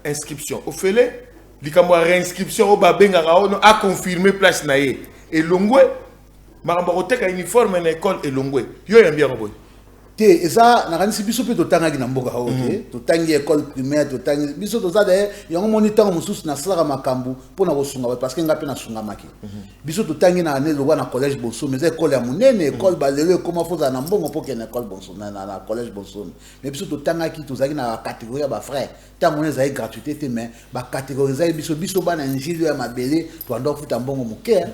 inscription au fele likambo ya réinscription au babenga ono a confirmer place na ye et longwe maramba koteka uniforme na école et longwe yo yambi yango te eza na kanisi biso pe totangaki na mboka hawo te totangi école primaire totangi biso tozada yango monitango mususu na salaka makambu pona kosunga parce que ngapi na sunga maki biso totangi na ane lokwa na collège Bonso mais école ya munene école balelo comment foza na mbongo poke na école Bonso na collège Bonso mais biso totangaki tozaki na catégorie ya ba frère tango ne za gratuité te mais ba catégoriser biso bana njili ya mabele to ndo futa mbongo muke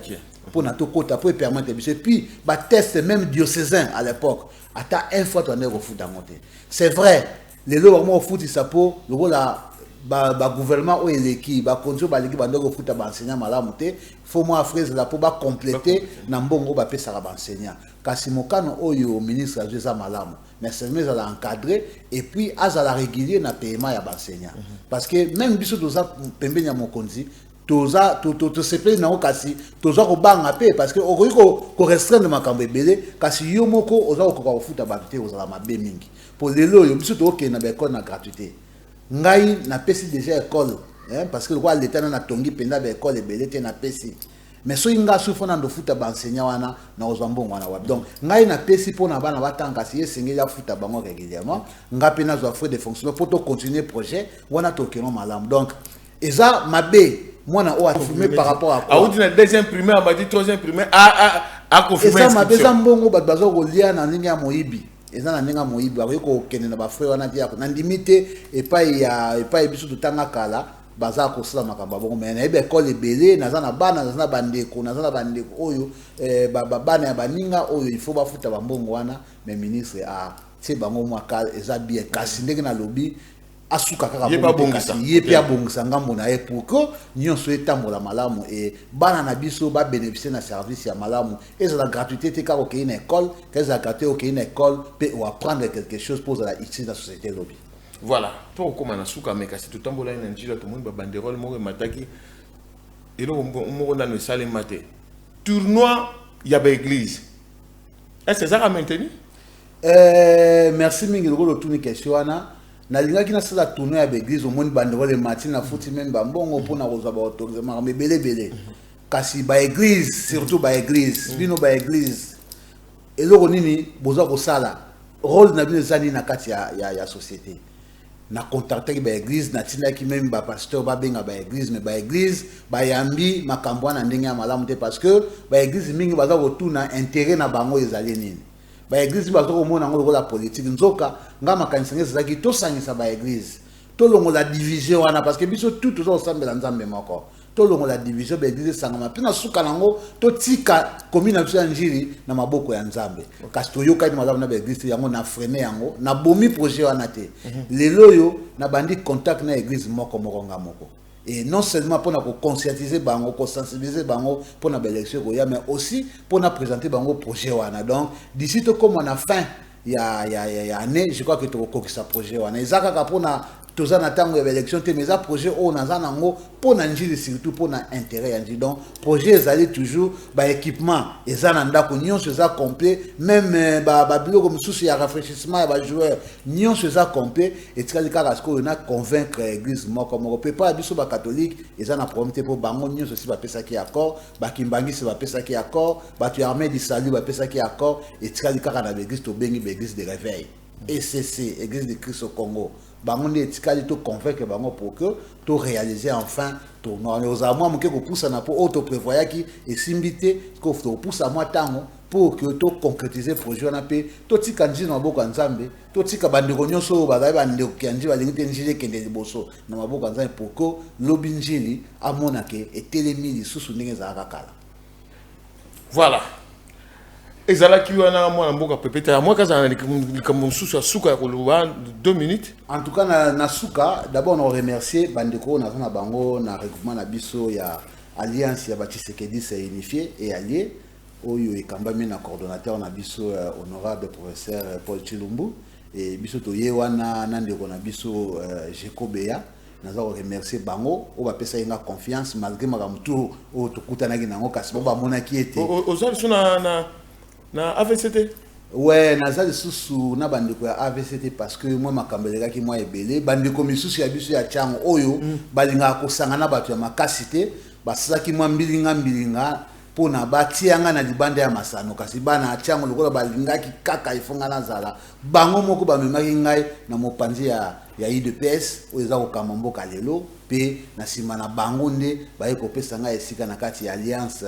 pour na to kota pour permettre biso puis ba test même diocésain à l'époque ata une fois tu en es au foot monter c'est vrai les lois vraiment au foot ça pour le la ba gouvernement ou l'équipe ba contrôle ba l'équipe ba ndoko foot ba enseignant malamu te faut moi fraise la pour ba compléter na mbongo ba pesa ba enseignant kasi mokano oyo ministre a déjà malamu mais c'est mieux à l'encadrer et puis à la régulier na paiement ya ba enseignant parce que même biso doza pembeni ya mokonzi toza to se plaît na okasi toza ko banga pe parce que ko restreindre makambo ebele kasi yo moko oza ko futa bakite oza mabe mingi pour lelo yo biso to okena ba école na gratuité ngai na pesi déjà école parce que quoi l'état na tongi penda ba école ebele te na pesi mais so inga sufo na ndo futa ba enseignant wana na ozambongo wana wab donc ngai na pesi pona bana batanga si esengeli ya futa bango régulièrement ngapi na zo frais de fonctionnement pour to continuer projet wana to keno malam donc eza mabe moi na o affirmé par rapport à quoi a dit deuxième primaire m'a dit troisième primaire a confirmé ça m'a besoin mbongo bat bazo kolia na ndenge ya moyibi eza na ndenge ya moyibi ba ko kende na ba frère wana dia na ndimité et pas biso tanga kala baza ko sala makamba bongo mais na ebe école ebele na za na bana na bandeko oyo bana ya baninga oyo il faut bafuta ba mbongo wana mais ministre a c'est bango mwakal eza bien kasi ndenge na lobby asuka kaka yepe abongisa ngambo na ye pour que nyonso etambola malamu et bana na biso ba bénéficier na service ya malamu et ça la gratuité te ka ok une école que ça gratuité ok une école peut ou apprendre quelque chose pour la ici la société lobby voilà pour comment na suka mais kasi tutambola na njila to monde ba banderole mo mataki et lo mo na no sale maté tournoi ya ba église est-ce que ça va maintenir merci mingi lo tuni question wana na linga kina sala tournoi ya l'église au monde banderole matin na futi même ba mbongo pona koza ba autorisation mais belé kasi ba église surtout ba église bino ba église eloko nini boza ko sala rôle na bino zani na kati ya société na contacter ba église na tina ki même ba pasteur ba benga ba église mais ba église ba yambi makambo na ndenge ya malamu te parce que ba église mingi baza ko tuna intérêt na bango ezali nini ba église bazo komona ngo lokola politique nzoka ngama kanisanga zaki to sangisa ba église to longo la division wana parce que biso tout aux ensemble la nzambe moko to longo la division ba église sangama pina suka nango to tika commune na biso ya njiri na maboko ya nzambe kasi to yoka ni malamu na ba église yango na freiner yango na bomi projet wana te lelo yo na bandi contact na église moko moko et non seulement pour nous conscientiser bango pour sensibiliser bango pour na élection mais aussi pour nous présenter bango projet wana donc d'ici tout comme on a fin il y a année je crois que tu as ça projet wana ezaka pour na toza na tango ya élection te mais ça projet on a nango pour na njili surtout pour na intérêt yanji donc projet ezali toujours ba équipement ezana ndako nyonso eza complet même ba biloko mususu ya rafraîchissement ya ba joueurs nyonso eza complet et tikali kaka ce qu'on a convaincre église moko peut pas biso ba catholique ezana problème te pour bango nyonso si ba pesa ki accord ba kimbangi si ba pesa ki accord ba tu armée du salut ba pesa ki accord et tikali kaka na église to bengi église de réveil ECC église de Christ au Congo bango ne tikali to convaincre bango pour que to réaliser enfin to nous avons moi que poussa na pour auto prévoya qui et simbité ko to poussa moi tango pour que to concrétiser projet na pe to tika njini na maboko nzambe to tika bandeko nyonso bazali bandeko kanji balingi njili kende liboso na maboko nzambe pour que lobi njili amona ke etelemi lisusu ndenge za kala. Voilà. Ezalaki wana mwana mboka pepeta moi kaza likambo mususu ya suka ya koloba 2 minutes. En tout cas na suka d'abord on remercier bandeko na zona bango na regroupement na biso ya alliance ya Tshisekedi s'est unifié et allié oyo ekambami na coordonnateur na biso honorable professeur Paul Chilumbu et biso toye wana na ndeko na biso Jekobeya naza remercier bango o ba pesa inga confiance malgré magamutu o tokutanaki nango kasi ba monaki ete ozali sona na AVCT. Ouais, nazali susu na bandeko ya AVCT parce que moi makambeleka ki moi ebele bandeko misusu ya biso ya chango oyo balinga ko sangana bato ya makasite basaki moi mbilinga pona batianga na libanda ya masano kasi bana chango lokola balinga ki kaka ifonga na zala bango moko bamemaki ngai na mopanzi ya IDPS oza ko kamamboka lelo pe na sima na bango nde baye ko pesa ngai esika na kati ya alliance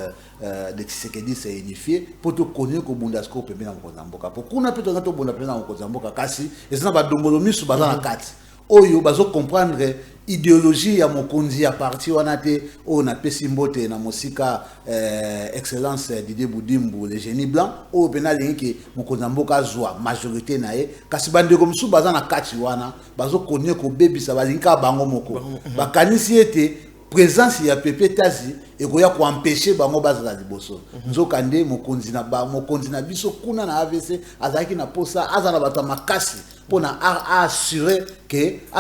de Tshisekedi s'est unifié pour to connaître ko bundasko pembe na mboka pour kuna pe to bunda pe na mboka kasi ezana ba dongolo misu bazana kati oyo bazo comprendre idéologie ya mokonzi ya parti wana te o na pesi mbote na mosika excellence Didier Boudimbu le génie blanc o penali ke mokonzi mboka zwa majorité na ye kasi bandeko msu bazana kati wana bazo connaître ko bebisa balinka bango moko bakanisi ete présence ya Pepe Tazi ekoya ko empêcher bango bazala liboso nzoka nde mokonzi na biso kuna na AVC azaki na posa azana bata makasi pona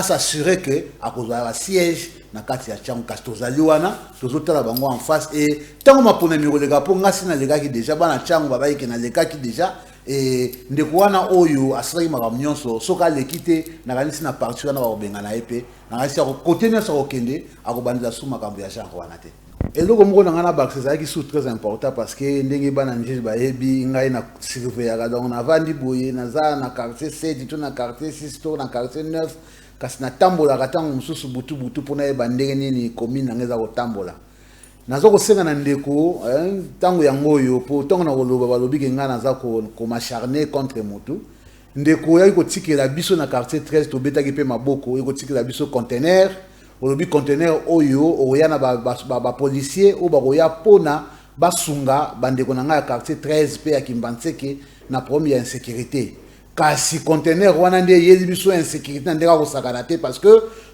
s'assurer que akozala siège na kati ya changu kasi tozali wana tozotala bango en face et tango mapona mikoleka po ngasi na lekaki déjà bana changu babayike na lekaki déjà et ndeko wana oyo asalaki makambo nyonso soka aleki te nakanisi na parti wana bakobenga na ye mpe nakanisi kote nyonso akokende akobandela su makambo ya genre wana te eloko moko na nga na bakse ezalaki su très important parce que ndenge bana njeli bayebi ngai na surveillaka donc navandi boye naza na quartier 7 to na quartier 6 to na quartier 9 kasi natambolaka ntango mosusu butu mpona yeba ndenge nini commune nanga eza kotambola naza kosenga na ndeko ntango yango oyo mpo ntango na koloba balobiki ngai naza komacharne contre motu ndeko oyaki kotikela biso na quartier 13 tobetaki mpe maboko oyaki kotikela biso conteneur olobi conteneur oyo oya na ba policier o bakoya pona basunga bandeko na nga ya quartier 13 pe ya Kimbanseke na problème ya insécurité kasi conteneur wana nde yeli biso insécurité na ndeka ko sakana te parce que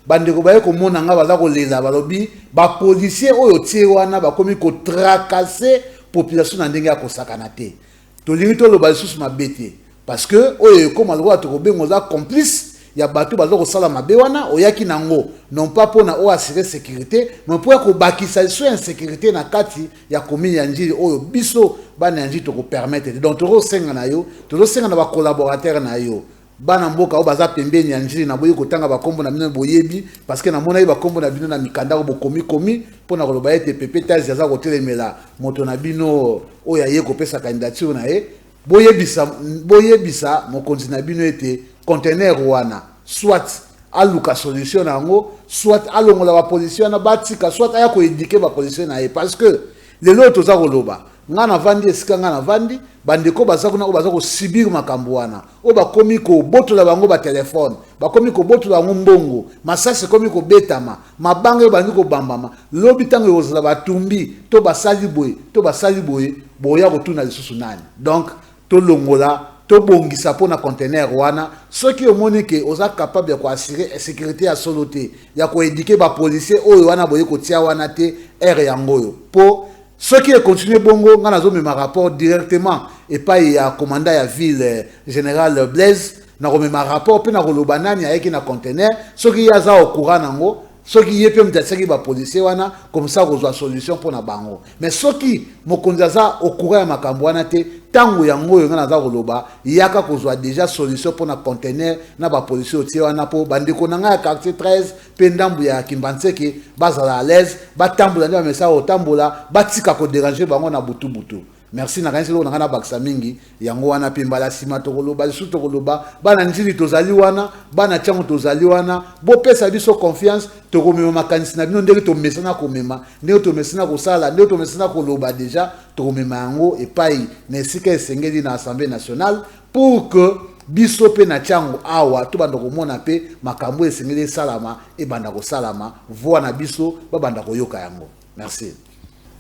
bandeko baye ko mona nga baza ko lela balobi ba policier oyo tie wana bakomi ko tracasser population na ndenge ya ko sakana te to lingi to lo ba susu mabete parce que oyo ko malwa to ko bengo za complice ya bato bazo ko sala mabe wana oyaki nango non pas pona o assurer sécurité mais pour ko bakisa so insécurité na kati ya commune ya njili oyo biso bana njili to ko permettre donc to senga na yo to senga na ba collaborateur na yo bana mboka o baza pembeni ya njili na boye ko tanga ba kombo na bino boyebi parce que na mona ba kombo na bino na mikanda ko komi pona ko loba ete Pepe Tazi za ko telemela moto na bino oya ye ko pesa candidature na ye boyebisa mokonzi na bino ete conteneur wana soit aluka solution nango soit alongola ba position na batika soit aya ko indiquer ba position na ye parce que lelo toza koloba ngana vandi esika ngana vandi bandeko baza kuna baza ko subir makambo wana o bakomi ko botola bango ba telefone bakomi ko botola bango mbongo masasi komi ko betama mabange bandi ko bambama lobi tango ozala batumbi to basali boye boya kotuna lisusu nani donc to longola to bongisa pona conteneur wana ceux qui omoni ke oza capable ko assurer sécurité ya soloté ya ko éduquer ba policier oyo wana boye ko tia wana te air yangoyo po ceux qui continuent bongo ngana zo mema rapport directement et pas ya commandant ya ville général Blaise na ko mema rapport pe na ko lobanani ayeki na conteneur ceux qui yaza au courant nango ceux qui yepé mtatsaki ba policier wana comme ça ko zo solution pour na bango mais ceux qui mokonzaza au courant ya makambo wana te tango yango ngana za ko loba yaka ko zo déjà solution pour na conteneur na ba policier otie wana po bandiko nanga ya quartier 13 pendambu ya Kimbanseke bazala à l'aise batambola ndio mesa otambola batika ko déranger bango na butu. Merci na kanisi lo na baksa mingi yango wana pe mbala sima to koloba lisu to koloba bana njili tozali wana bana chango tozali wana bo pesa biso confiance to komema makanisi na bino ndenge to mesana komema ndenge to mesana ko sala ndenge to mesana ko loba déjà to komema yango epai na esika esengeli na Assemblée nationale pour que biso pe na chango awa to banda komona pe makambo esengeli salama e banda ko salama voa na biso ba banda ko yoka yango. Merci.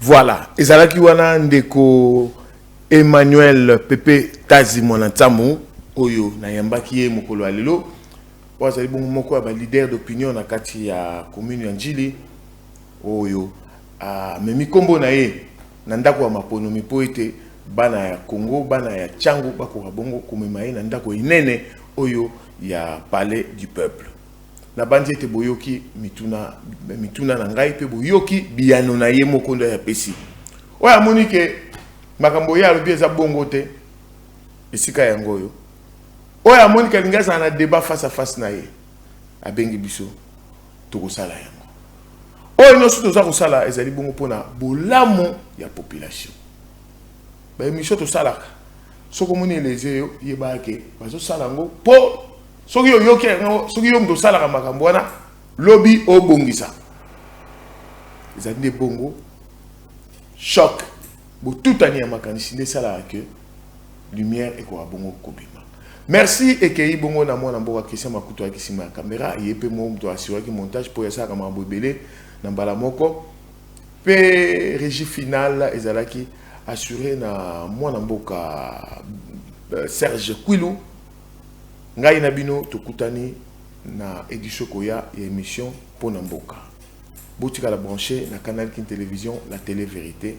Voilà, ezalaki wana ndeko Emmanuel Pepe Tazi Mwanantamu oyo na yambaki ye mokolo alelo wazali bongo moko ya ba leader d'opinion na kati ya commune ya Njili oyo memi kombo na ye na ndako ya mapono mipo ete bana ya Congo bana ya Changu bako bongo komema ye na ndako inene oyo ya palais du peuple na bandi ete boyoki mituna na ngai pe boyoki biyano na ye mokondo ya pesi oya monike makambo ya lobi eza bongo te esika yango yo oya monike lingaza na débat face à face na ye abengi biso tokosala yango oyo nyonso toza kosala ezali bongo mpona bolamu ya population ba émission tosalaka soko moni eleze yo yebake bazosala yango po soki yo yoke soki yo mdo sala makambo wana lobby obongisa ezali bongo choc bo tutani ya makanisi nde sala que lumière et ko bongo kobima. Merci et que bongo na mona mboka Christian Makuto ya kisima ya caméra yepe mo mdo assurer que montage pour yasa kama bobele na mbala moko pe régie finale ezalaki assuré na mwana mboka Serge Kwilu. Ngai na bino tokutani na édition koya ya émission Pona Mboka. Botika la brancher na Canal King Télévision, la télé vérité.